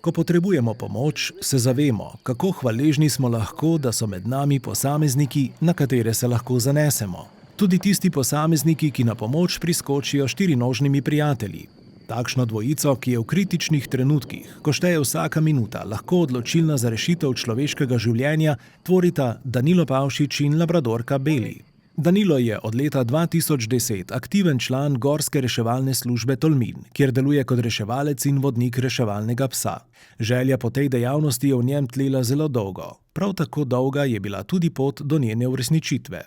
Ko potrebujemo pomoč, se zavemo, kako hvaležni smo lahko, da so med nami posamezniki, na katere se lahko zanesemo. Tudi tisti posamezniki, ki na pomoč priskočijo štirinožnimi prijatelji. Takšno dvojico, ki je v kritičnih trenutkih, ko šteje vsaka minuta, lahko odločilna za rešitev človeškega življenja, tvorita Danilo Pavšič in labradorka Beli. Danilo je od leta 2010 aktiven član Gorske reševalne službe Tolmin, kjer deluje kot reševalec in vodnik reševalnega psa. Želja po tej dejavnosti je v njem tlela zelo dolgo. Prav tako dolga je bila tudi pot do njene uresničitve.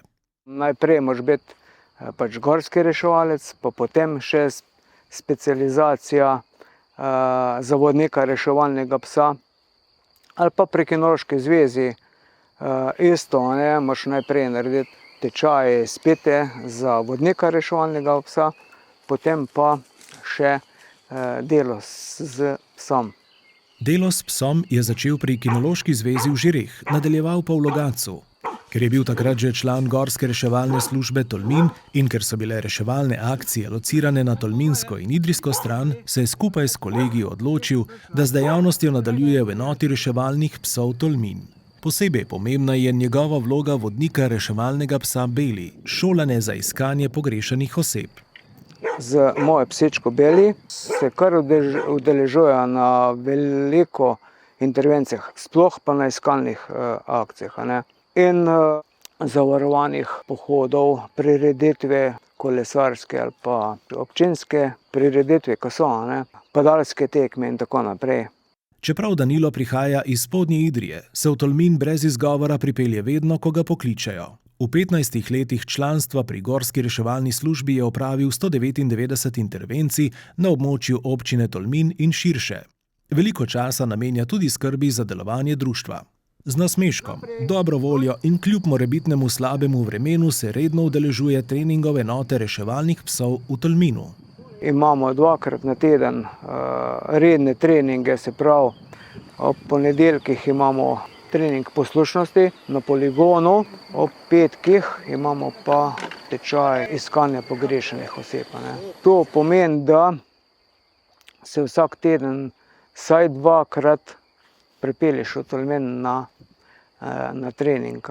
Najprej moraš biti gorski reševalec, pa potem še specializacija za vodnika reševalnega psa. Ali pa pri Kinološki zvezi isto, moraš najprej narediti tečaj izpite za vodnika reševalnega psa, potem pa še delo s psom. Delo s psom je začel pri Kinološki zvezi v Žireh, nadaljeval pa v Logatcu. Ker je bil takrat že član Gorske reševalne službe Tolmin in ker so bile reševalne akcije locirane na tolminsko in idrijsko stran, se je skupaj s kolegi odločil, da z dejavnostjo nadaljuje v enoti reševalnih psov Tolmin. Posebej pomembna je njegova vloga vodnika reševalnega psa Beli, šolane za iskanje pogrešanih oseb. Z mojo psičko Beli se kar udeležujejo na veliko intervencijah, sploh pa na iskalnih akcijah. In zavarovanih pohodov, prireditve kolesarske ali pa občinske prireditve, ko so, padalske tekme in tako naprej. Čeprav Danilo prihaja iz Spodnje Idrije, se v Tolmin brez izgovora pripelje vedno, ko ga pokličejo. V 15 letih članstva pri Gorski reševalni službi je opravil 199 intervencij na območju občine Tolmin in širše. Veliko časa namenja tudi skrbi za delovanje društva. Z nasmeškom, dobro voljo in kljub morebitnemu slabemu vremenu se redno udeležuje treningov enote reševalnih psov v Tolminu. Imamo 2krat na teden redne treninge, se pravi, ob ponedeljkih imamo trening poslušnosti na poligonu, ob petkih imamo pa tečaj iskanja pogrešanih oseb. To pomeni, da se vsak teden vsaj 2krat pripelješ v Tolmin na trening.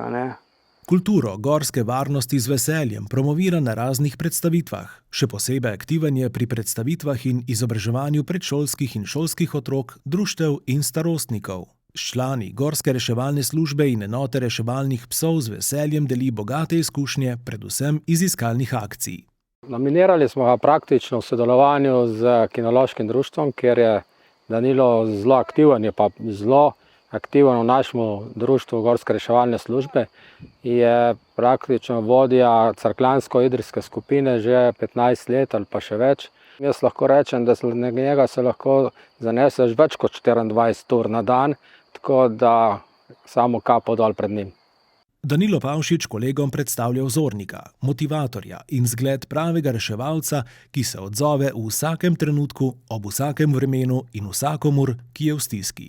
Kulturo gorske varnosti z veseljem promovira na raznih predstavitvah. Še posebej aktiven je pri predstavitvah in izobraževanju predšolskih in šolskih otrok, društev in starostnikov. S člani Gorske reševalne službe in enote reševalnih psov z veseljem deli bogate izkušnje, predvsem iz iskalnih akcij. Nominirali smo ga praktično v sodelovanju z Kinološkim društvom, kjer je Danilo zelo aktiven, je pa zelo aktiven v našem društvu Gorske reševalne službe. Je praktično vodja cerkljansko-idrijske skupine že 15 let ali pa še več. Jaz lahko rečem, da na njega se lahko zaneseš več kot 24 ur na dan, tako da samo kapo dol pred njim. Danilo Pavšič kolegom predstavlja vzornika, motivatorja in zgled pravega reševalca, ki se odzove v vsakem trenutku, ob vsakem vremenu in vsakomur, ki je v stiski.